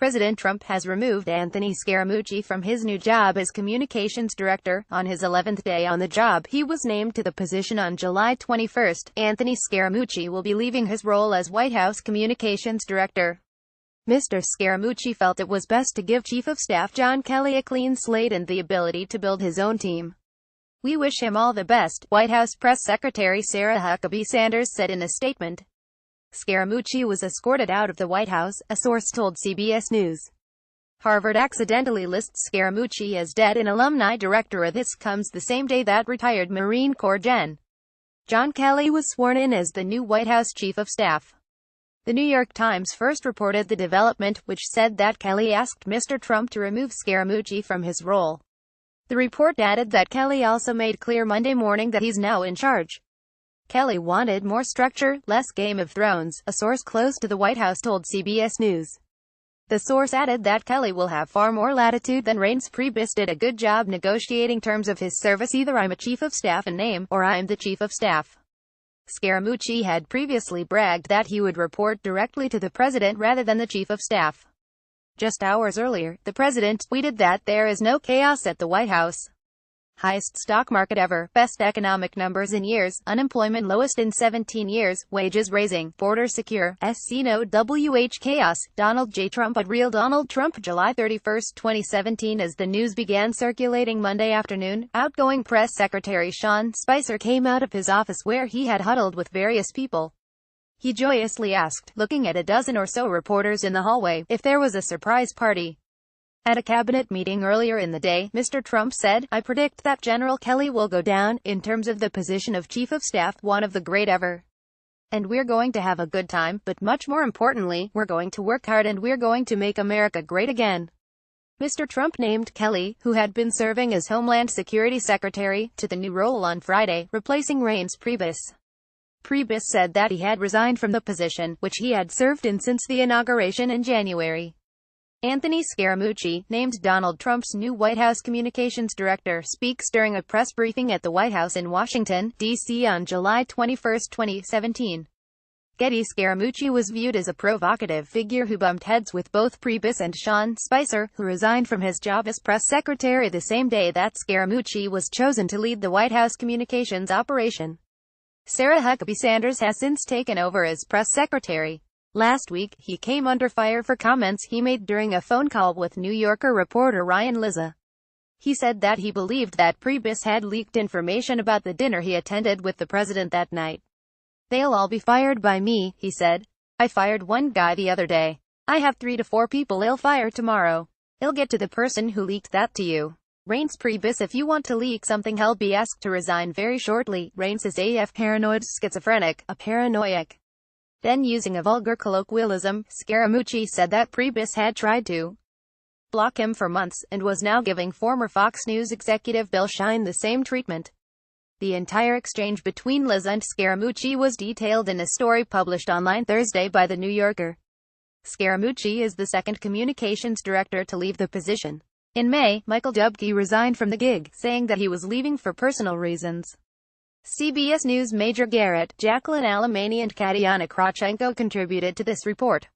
President Trump has removed Anthony Scaramucci from his new job as communications director. On his 11th day on the job, he was named to the position on July 21. Anthony Scaramucci will be leaving his role as White House communications director. Mr. Scaramucci felt it was best to give Chief of Staff John Kelly a clean slate and the ability to build his own team. "We wish him all the best," White House Press Secretary Sarah Huckabee Sanders said in a statement. Scaramucci was escorted out of the White House, a source told CBS News. Harvard accidentally lists Scaramucci as dead and alumni director. This comes the same day that retired Marine Corps Gen. John Kelly was sworn in as the new White House Chief of Staff. The New York Times first reported the development, which said that Kelly asked Mr. Trump to remove Scaramucci from his role. The report added that Kelly also made clear Monday morning that he's now in charge. Kelly wanted more structure, less Game of Thrones, a source close to the White House told CBS News. The source added that Kelly will have far more latitude than Reince Priebus did a good job negotiating terms of his service. "Either I'm a chief of staff in name, or I'm the chief of staff." Scaramucci had previously bragged that he would report directly to the president rather than the chief of staff. Just hours earlier, the president tweeted that there is no chaos at the White House. "Highest stock market ever, best economic numbers in years, unemployment lowest in 17 years, wages raising, borders secure, no chaos, Donald J. Trump at Real Donald Trump." July 31, 2017. As the news began circulating Monday afternoon, outgoing press secretary Sean Spicer came out of his office where he had huddled with various people. He joyously asked, looking at a dozen or so reporters in the hallway, if there was a surprise party. At a cabinet meeting earlier in the day, Mr. Trump said, "I predict that General Kelly will go down, in terms of the position of Chief of Staff, one of the great ever. And we're going to have a good time, but much more importantly, we're going to work hard and we're going to make America great again." Mr. Trump named Kelly, who had been serving as Homeland Security Secretary, to the new role on Friday, replacing Reince Priebus. Priebus said that he had resigned from the position, which he had served in since the inauguration in January. Anthony Scaramucci, named Donald Trump's new White House communications director, speaks during a press briefing at the White House in Washington, D.C. on July 21, 2017. Getty Scaramucci was viewed as a provocative figure who bumped heads with both Priebus and Sean Spicer, who resigned from his job as press secretary the same day that Scaramucci was chosen to lead the White House communications operation. Sarah Huckabee Sanders has since taken over as press secretary. Last week, he came under fire for comments he made during a phone call with New Yorker reporter Ryan Lizza. He said that he believed that Priebus had leaked information about the dinner he attended with the president that night. "They'll all be fired by me," he said. "I fired one guy the other day. I have 3 to 4 people I'll fire tomorrow. It'll get to the person who leaked that to you. Reince Priebus, if you want to leak something, he'll be asked to resign very shortly. Reince is AF paranoid schizophrenic, a paranoiac." Then, using a vulgar colloquialism, Scaramucci said that Priebus had tried to block him for months, and was now giving former Fox News executive Bill Shine the same treatment. The entire exchange between Lizza and Scaramucci was detailed in a story published online Thursday by The New Yorker. Scaramucci is the second communications director to leave the position. In May, Michael Dubke resigned from the gig, saying that he was leaving for personal reasons. CBS News Major Garrett, Jacqueline Alemany and Katiana Krochenko contributed to this report.